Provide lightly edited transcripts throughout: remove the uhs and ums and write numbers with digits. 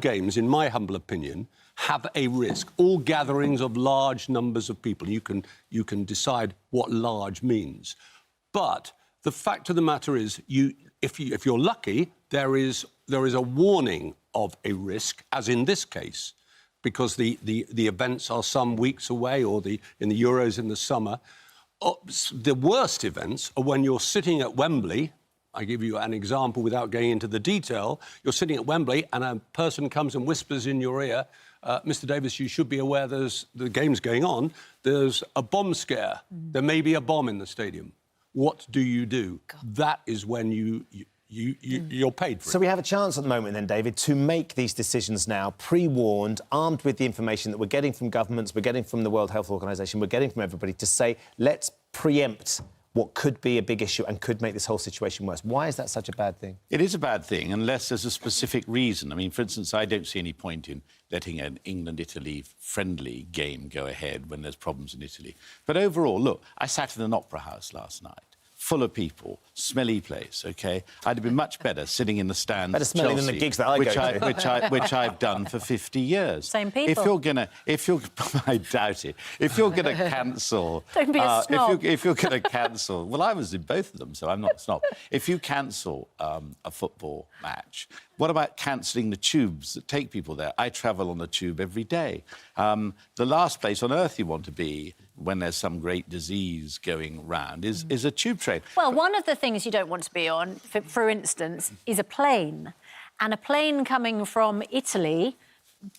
games, in my humble opinion, have a risk. All gatherings of large numbers of people. You can decide what large means. But the fact of the matter is, if you're lucky, there is a warning of a risk, as in this case, because the events are some weeks away, or in the Euros in the summer. The worst events are when you're sitting at Wembley. I give you an example without going into the detail. You're sitting at Wembley and a person comes and whispers in your ear, Mr Davis, you should be aware the game's going on. There's a bomb scare. There may be a bomb in the stadium. What do you do? God. That is when you're paid for it. So we have a chance at the moment then, David, to make these decisions now, pre-warned, armed with the information that we're getting from governments, we're getting from the World Health Organization, we're getting from everybody, to say, let's preempt what could be a big issue and could make this whole situation worse. Why is that such a bad thing? It is a bad thing, unless there's a specific reason. I mean, for instance, I don't see any point in letting an England-Italy friendly game go ahead when there's problems in Italy. But overall, look, I sat in an opera house last night, full of people, smelly place, OK? I'd have been much better sitting in the stands. Better smelling than the gigs that I go to. Which I've done for 50 years. Same people. I doubt it. If you're going to cancel... Don't be a snob. If you're going to cancel... Well, I was in both of them, so I'm not a snob. If you cancel a football match, what about cancelling the tubes that take people there? I travel on the tube every day. The last place on earth you want to be when there's some great disease going round is a tube train. Well, one of the things you don't want to be on, for instance, is a plane. And a plane coming from Italy,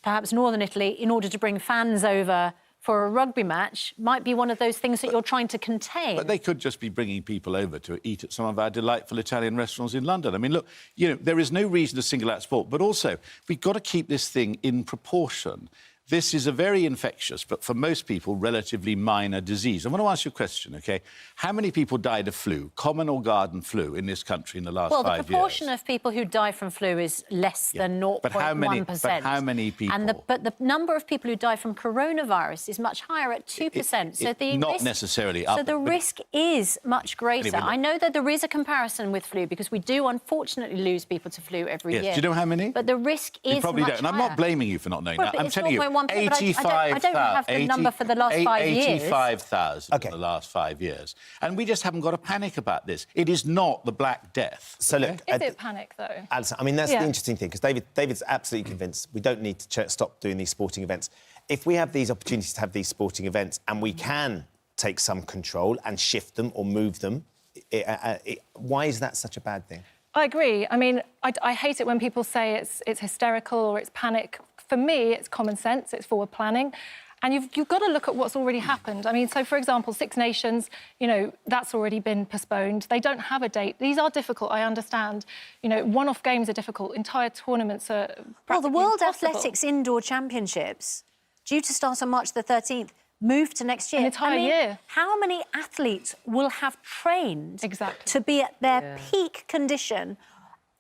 perhaps northern Italy, in order to bring fans over for a rugby match might be one of those things that you're trying to contain. But they could just be bringing people over to eat at some of our delightful Italian restaurants in London. I mean, look, you know, there is no reason to single out sport, but also we've got to keep this thing in proportion. This is a very infectious, but for most people, relatively minor disease. I want to ask you a question, OK? How many people died of flu, common or garden flu, in this country in the last 5 years? Well, the proportion of people who die from flu is less than 0.1%. But how many people? But the number of people who die from coronavirus is much higher at 2%. So the not risk, necessarily up. So the risk is much greater. Anyway, I know that there is a comparison with flu because we do unfortunately lose people to flu every year. Do you know how many? But the risk is you probably much don't. And I'm higher. not blaming you for not knowing that. I'm telling you, 85,000. I don't have the number for the last 5 years. 85,000 in the last 5 years. And we just haven't got to panic about this. It is not the Black Death. So look... Is it panic, though? Alison, I mean, that's the interesting thing, because David's absolutely convinced we don't need to stop doing these sporting events. If we have these opportunities to have these sporting events and we can take some control and shift them or move them, why is that such a bad thing? I agree. I mean, I hate it when people say it's hysterical or it's panic. For me, it's common sense, it's forward planning. And you've got to look at what's already happened. I mean, so, for example, Six Nations, you know, that's already been postponed. They don't have a date. These are difficult, I understand. You know, one-off games are difficult. Entire tournaments are Well, the World impossible. Athletics Indoor Championships, due to start on March the 13th, moved to next year. An entire year. How many athletes will have trained to be at their peak condition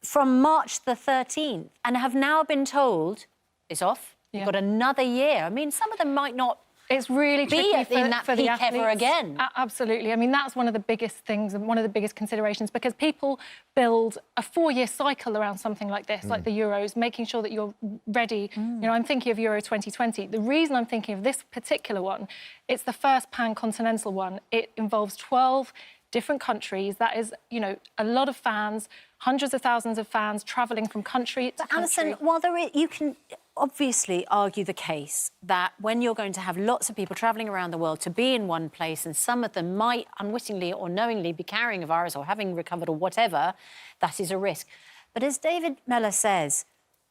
from March the 13th and have now been told it's off? You've got another year. I mean, some of them might not. It's really tricky in that for peak the athletes ever again. Absolutely. I mean, that's one of the biggest things and one of the biggest considerations, because people build a 4-year cycle around something like this, like the Euros, making sure that you're ready. You know, I'm thinking of Euro 2020. The reason I'm thinking of this particular one, it's the first pan-continental one. It involves 12 different countries. That is, you know, a lot of fans, hundreds of thousands of fans travelling from country to country. Alison, while you can obviously argue the case that when you're going to have lots of people travelling around the world to be in one place, and some of them might unwittingly or knowingly be carrying a virus or having recovered or whatever, that is a risk. But as David Mellor says,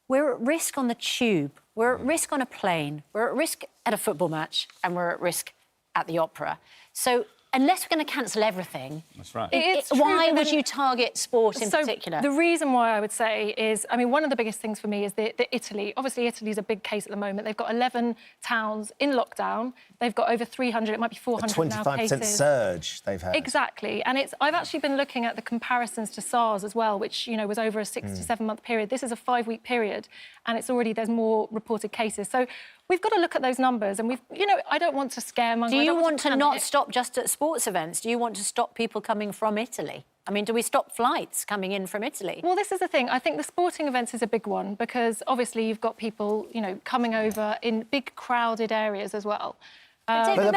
we're at risk on the tube, we're at risk on a plane, we're at risk at a football match, and we're at risk at the opera. So unless we're going to cancel everything, that's right. Why would you target sport in particular? The reason why I would say is, I mean, one of the biggest things for me is the Italy. Obviously, Italy's a big case at the moment. They've got 11 towns in lockdown. They've got over 300, it might be 400 now cases. 25% surge they've had. Exactly. And I've actually been looking at the comparisons to SARS as well, which, you know, was over a 6 to 7 month period. This is a 5-week period, and there's more reported cases. So we've got to look at those numbers, and you know, I don't want to scaremonger. Do you want to not stop just at sports events? Do you want to stop people coming from Italy? I mean, do we stop flights coming in from Italy? Well, this is the thing. I think the sporting events is a big one because obviously you've got people, you know, coming over in big crowded areas as well. It's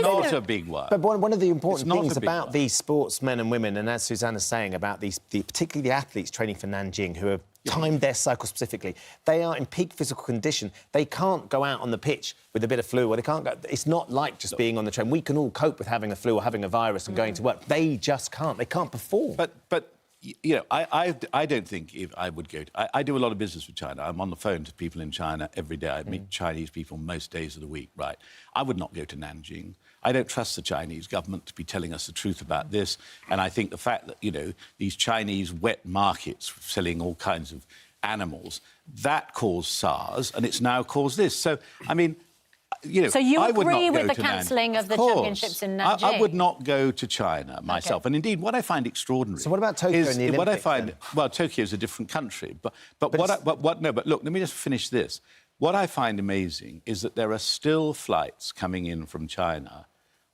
not a big one. But one of the important things a big about one. these sportsmen and women, and as Susanna's saying, about particularly the athletes training for Nanjing, who have timed their cycle specifically, they are in peak physical condition. They can't go out on the pitch with a bit of flu, or they can't go... It's not like just being on the train. We can all cope with having a flu or having a virus and going to work. They just can't. They can't perform. But you know, I don't think if I would go... I do a lot of business with China. I'm on the phone to people in China every day. I meet Chinese people most days of the week, right? I would not go to Nanjing. I don't trust the Chinese government to be telling us the truth about this. And I think the fact that, you know, these Chinese wet markets selling all kinds of animals, that caused SARS, and it's now caused this. So, I mean... You know, so you I would not agree with go the to cancelling of the course. championships in Nanjing? I would not go to China myself. And indeed, what I find extraordinary... So what about Tokyo and the Olympics? What I find... Well, Tokyo is a different country. But look, let me just finish this. What I find amazing is that there are still flights coming in from China.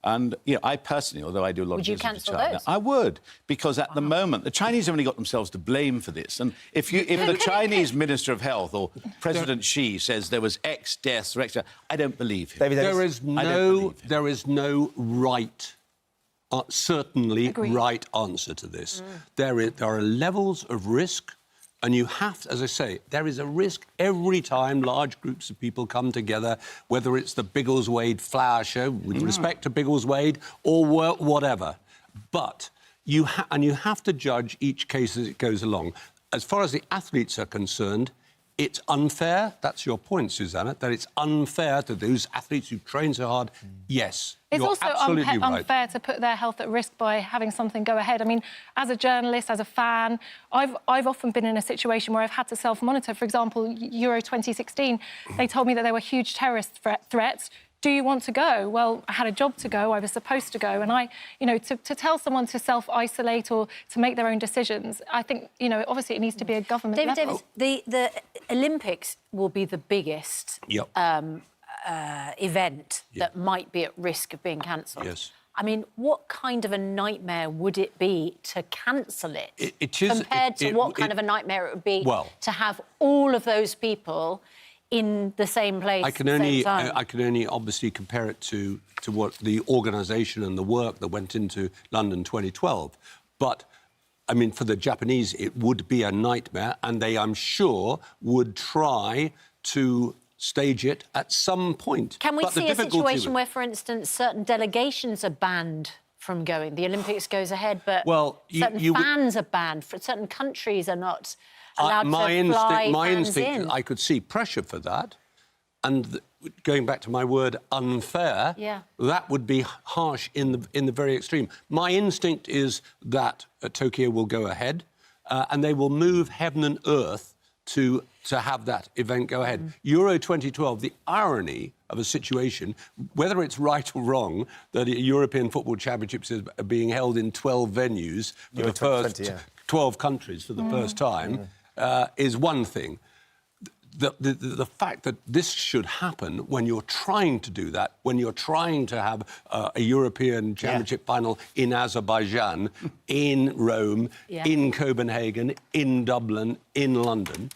And, you know, I personally, although I do a lot of business with China... Would you cancel those? I would, because at the moment, the Chinese only got themselves to blame for this. And if the Chinese Minister of Health or President Xi says there was X deaths or X... I don't believe him. David, There is no right, certainly right answer to this. There are levels of risk, and you have to, as I say, there is a risk every time large groups of people come together, whether it's the Biggleswade Flower Show, with respect to Biggleswade, or whatever. But you have to judge each case as it goes along. As far as the athletes are concerned, it's unfair. That's your point, Susanna, that it's unfair to those athletes who train so hard. Yes, it's you're also absolutely right. unfair to put their health at risk by having something go ahead. I mean, as a journalist, as a fan, I've often been in a situation where I've had to self-monitor. For example, Euro 2016, they told me that there were huge terrorist threats. Do you want to go? Well, I had a job to go. I was supposed to go. And to tell someone to self-isolate or to make their own decisions, I think, you know, obviously it needs to be a government level. David, the Olympics will be the biggest event that might be at risk of being cancelled. Yes. I mean, what kind of a nightmare would it be to cancel it? It is... Compared to what kind of a nightmare it would be well, to have all of those people in the same place at the same time. I can only obviously compare it to what the organisation and the work that went into London 2012. But, I mean, for the Japanese, it would be a nightmare, and they, I'm sure, would try to stage it at some point. Can we see a situation where, for instance, certain delegations are banned from going? The Olympics goes ahead, but certain fans are banned. Certain countries are not allowed to fly fans in. I could see pressure for that. And going back to my word, unfair, that would be harsh in the very extreme. My instinct is that Tokyo will go ahead and they will move heaven and earth to have that event go ahead. Euro 2012, the irony of a situation, whether it's right or wrong, that the European Football Championships are being held in 12 venues for the first 12 countries for the first time, is one thing. The fact that this should happen when you're trying to do that, when you're trying to have a European Championship final in Azerbaijan, in Rome, in Copenhagen, in Dublin, in London,